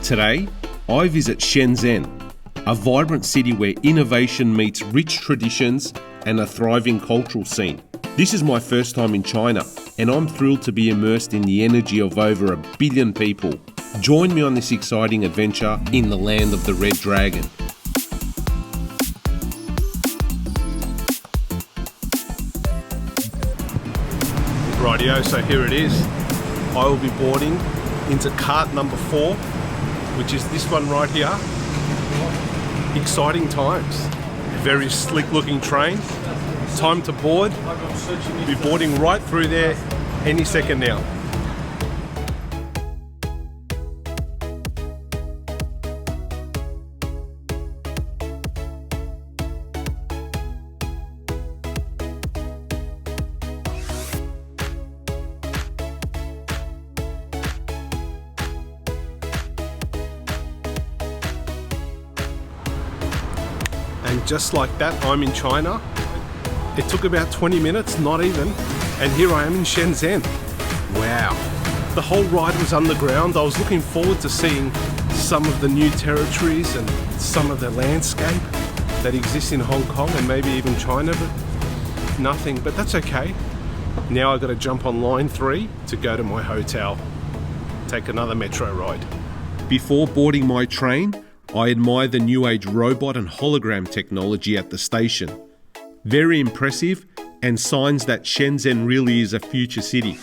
Today, I visit Shenzhen, a vibrant city where innovation meets rich traditions and a thriving cultural scene. This is my first time in China, and I'm thrilled to be immersed in the energy of over 1 billion people. Join me on this exciting adventure in the land of the Red Dragon. Rightio, so here it is. I will be boarding into cart number 4, which is this one right here. Exciting times. Very slick looking train. Time to board. Be boarding right through there any second now. And just like that, I'm in China. It took about 20 minutes, not even, and here I am in Shenzhen. Wow. The whole ride was underground. I was looking forward to seeing some of the new territories and some of the landscape that exists in Hong Kong and maybe even China, but nothing, but that's okay. Now I've got to jump on line 3 to go to my hotel. Take another metro ride. Before boarding my train, I admire the new age robot and hologram technology at the station. Very impressive and signs that Shenzhen really is a future city.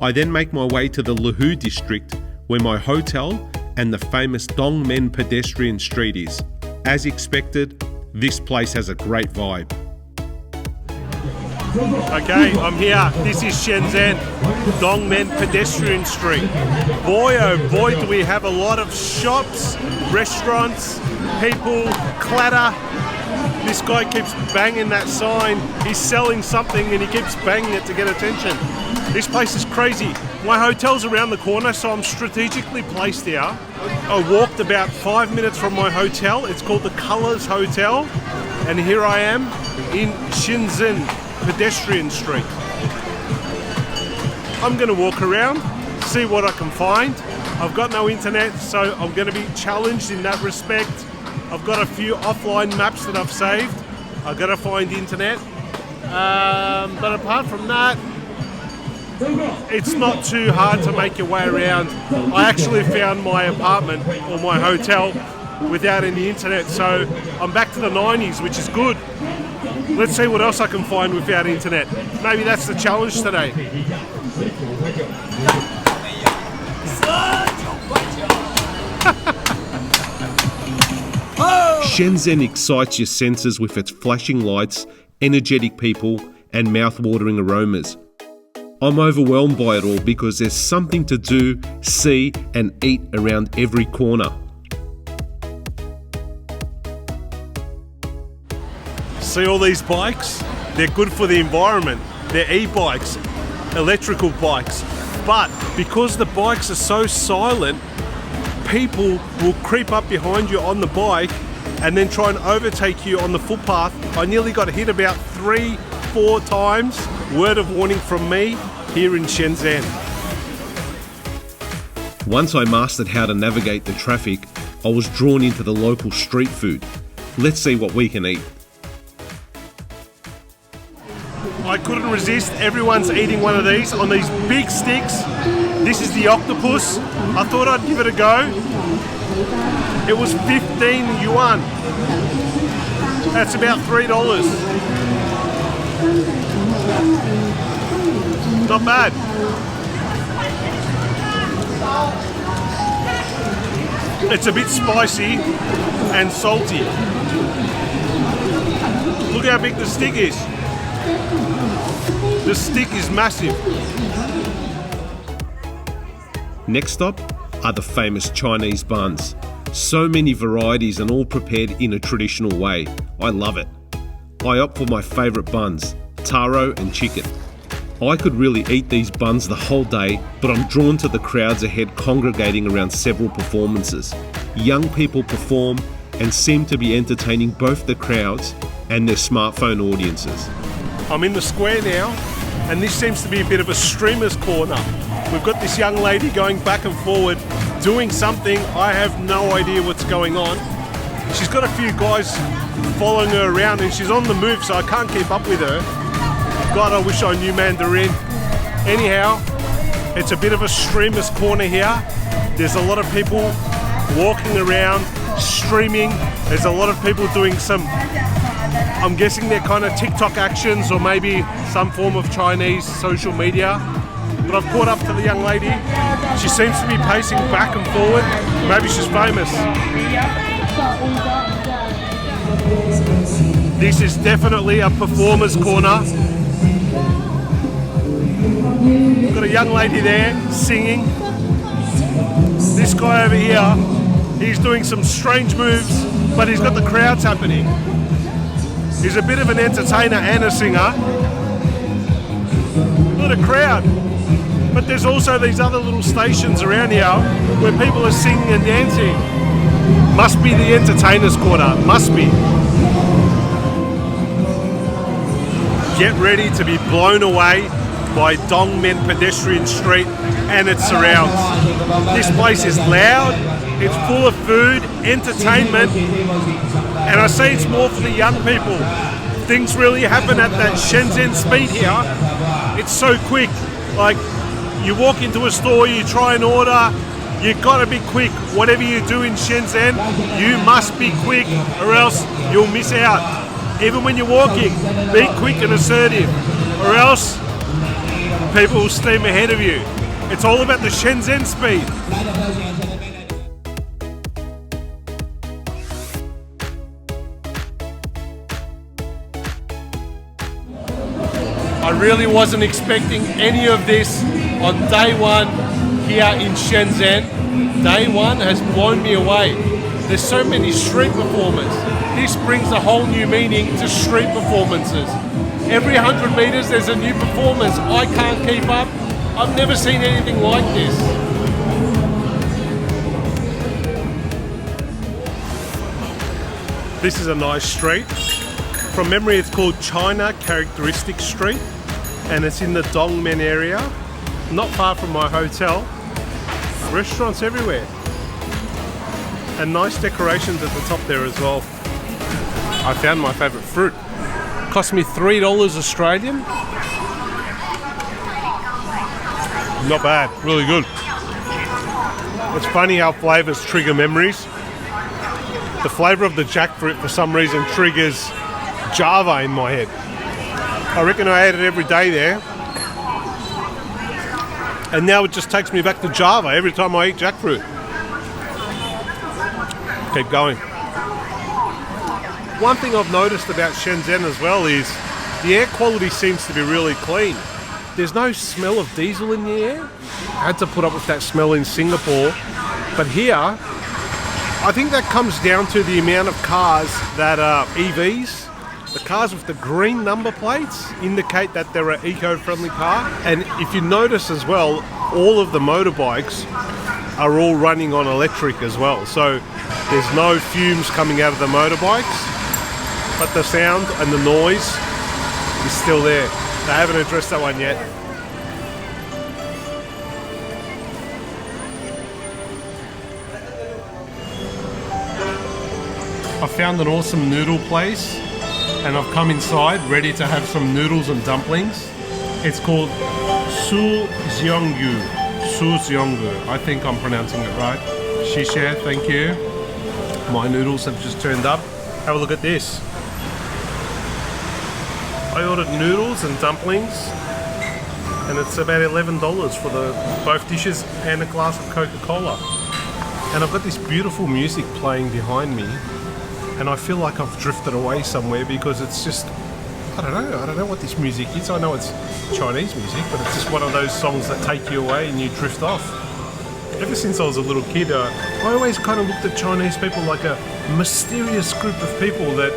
I then make my way to the Lehu district where my hotel and the famous Dongmen Pedestrian Street is. As expected, this place has a great vibe. Okay, I'm here. This is Shenzhen, Dongmen Pedestrian Street. Boy, oh boy, do we have a lot of shops, restaurants, people, clatter. This guy keeps banging that sign. He's selling something and he keeps banging it to get attention. This place is crazy. My hotel's around the corner, so I'm strategically placed here. I walked about 5 minutes from my hotel. It's called the Colors Hotel. And here I am in Shenzhen Pedestrian Street. I'm gonna walk around, see what I can find. I've got no internet, so I'm gonna be challenged in that respect. I've got a few offline maps that I've saved. I've got to find internet. But apart from that, it's not too hard to make your way around. I actually found my apartment or my hotel without any internet, so I'm back to the 90s, which is good. Let's see what else I can find without internet. Maybe that's the challenge today. Shenzhen excites your senses with its flashing lights, energetic people, and mouth-watering aromas. I'm overwhelmed by it all because there's something to do, see, and eat around every corner. See all these bikes? They're good for the environment. They're e-bikes, electrical bikes. But because the bikes are so silent, people will creep up behind you on the bike and then try and overtake you on the footpath. I nearly got hit about 3-4 times. Word of warning from me here in Shenzhen. Once I mastered how to navigate the traffic, I was drawn into the local street food. Let's see what we can eat. I couldn't resist. Everyone's eating one of these on these big sticks. This is the octopus. I thought I'd give it a go. It was 15 yuan. That's about $3. Not bad. It's a bit spicy and salty. Look how big the stick is. The stick is massive. Next up are the famous Chinese buns. So many varieties and all prepared in a traditional way. I love it. I opt for my favourite buns, taro and chicken. I could really eat these buns the whole day, but I'm drawn to the crowds ahead congregating around several performances. Young people perform and seem to be entertaining both the crowds and their smartphone audiences. I'm in the square now, and this seems to be a bit of a streamer's corner. We've got this young lady going back and forward doing something. I have no idea what's going on. She's got a few guys following her around and she's on the move, so I can't keep up with her. God, I wish I knew Mandarin. Anyhow, it's a bit of a streamer's corner here. There's a lot of people walking around, streaming. There's a lot of people doing some, I'm guessing they're kind of TikTok actions or maybe some form of Chinese social media. But I've caught up to the young lady. She seems to be pacing back and forward. Maybe she's famous. This is definitely a performer's corner. Got a young lady there singing. This guy over here, he's doing some strange moves, but he's got the crowds happening. He's a bit of an entertainer and a singer. Look at the crowd. But there's also these other little stations around here where people are singing and dancing. Must be the entertainer's corner, must be. Get ready to be blown away by Dongmen Pedestrian Street and its surrounds. This place is loud, it's full of food, entertainment, and I say it's more for the young people. Things really happen at that Shenzhen speed here. It's so quick. Like, you walk into a store, you try and order, you gotta be quick. Whatever you do in Shenzhen, you must be quick or else you'll miss out. Even when you're walking, be quick and assertive or else people will steam ahead of you. It's all about the Shenzhen speed. I really wasn't expecting any of this on day one here in Shenzhen. Day one has blown me away. There's so many street performers. This brings a whole new meaning to street performances. Every 100 meters there's a new performance. I can't keep up. I've never seen anything like this. This is a nice street. From memory it's called China Characteristic Street and it's in the Dongmen area, not far from my hotel. Restaurants everywhere. And nice decorations at the top there as well. I found my favourite fruit. Cost me $3 Australian. Not bad, really good. It's funny how flavours trigger memories. The flavour of the jackfruit for some reason triggers Java in my head. I reckon I ate it every day there. And now it just takes me back to Java every time I eat jackfruit. Keep going. One thing I've noticed about Shenzhen as well is the air quality seems to be really clean. There's no smell of diesel in the air. I had to put up with that smell in Singapore. But here, I think that comes down to the amount of cars that are EVs. The cars with the green number plates indicate that they're an eco-friendly car. And if you notice as well, all of the motorbikes are all running on electric as well. So there's no fumes coming out of the motorbikes, but the sound and the noise is still there. They haven't addressed that one yet. I found an awesome noodle place and I've come inside ready to have some noodles and dumplings. It's called Suzyeonggu. I think I'm pronouncing it right. Shisha, thank you. My noodles have just turned up. Have a look at this. I ordered noodles and dumplings and it's about $11 for both dishes and a glass of Coca-Cola. And I've got this beautiful music playing behind me and I feel like I've drifted away somewhere because it's just, I don't know what this music is. I know it's Chinese music, but it's just one of those songs that take you away and you drift off. Ever since I was a little kid, I always kind of looked at Chinese people like a mysterious group of people that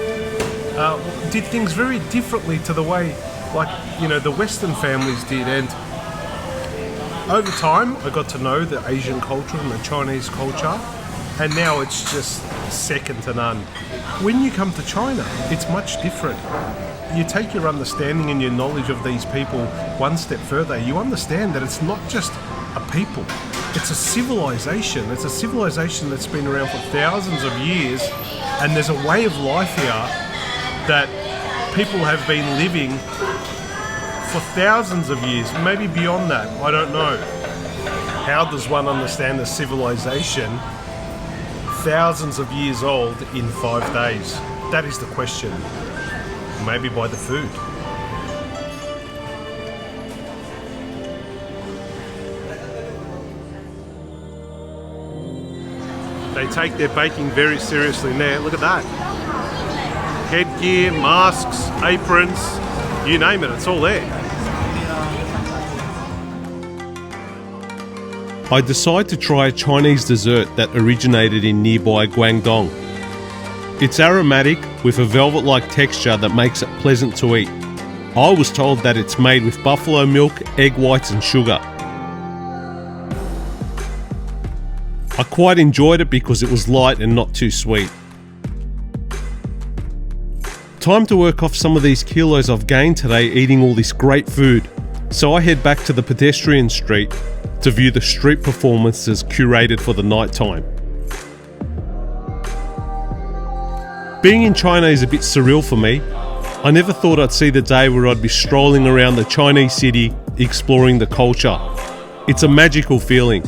did things very differently to the way, like, you know, the Western families did. And over time, I got to know the Asian culture and the Chinese culture, and now it's just second to none. When you come to China, it's much different. You take your understanding and your knowledge of these people one step further. You understand that it's not just a people, It's a civilization. It's a civilization that's been around for thousands of years, and there's a way of life here that people have been living for thousands of years, maybe beyond that. I don't know. How does one understand a civilization thousands of years old in 5 days? That is the question. Maybe by the food. They take their baking very seriously now. Look at that. Headgear, masks, aprons, you name it, it's all there. I decide to try a Chinese dessert that originated in nearby Guangdong. It's aromatic with a velvet-like texture that makes it pleasant to eat. I was told that it's made with buffalo milk, egg whites and sugar. I quite enjoyed it because it was light and not too sweet. Time to work off some of these kilos I've gained today eating all this great food. So I head back to the pedestrian street to view the street performances curated for the night time. Being in China is a bit surreal for me. I never thought I'd see the day where I'd be strolling around the Chinese city exploring the culture. It's a magical feeling.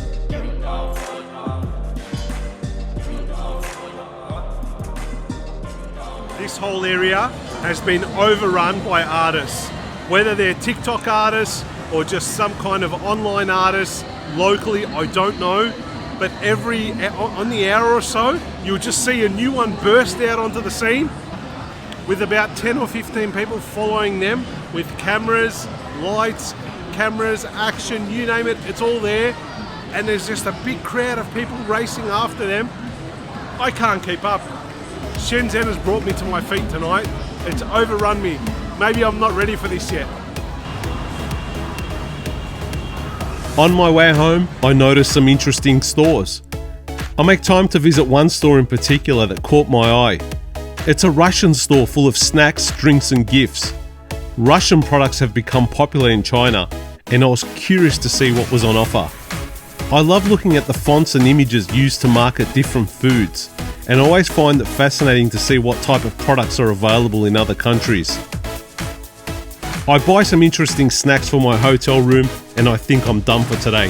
This whole area has been overrun by artists, whether they're TikTok artists or just some kind of online artists locally, I don't know, but on the hour or so you'll just see a new one burst out onto the scene with about 10 or 15 people following them with cameras, lights, action, you name it, it's all there, and there's just a big crowd of people racing after them. I can't keep up. Shenzhen has brought me to my feet tonight. It's overrun me. Maybe I'm not ready for this yet. On my way home, I noticed some interesting stores. I make time to visit one store in particular that caught my eye. It's a Russian store full of snacks, drinks and gifts. Russian products have become popular in China, and I was curious to see what was on offer. I love looking at the fonts and images used to market different foods, and I always find it fascinating to see what type of products are available in other countries. I buy some interesting snacks for my hotel room, and I think I'm done for today.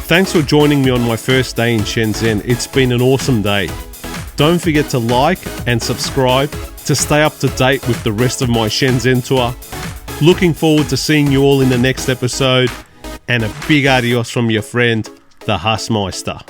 Thanks for joining me on my first day in Shenzhen. It's been an awesome day. Don't forget to like and subscribe to stay up to date with the rest of my Shenzhen tour. Looking forward to seeing you all in the next episode, and a big adios from your friend, the Hassmeister.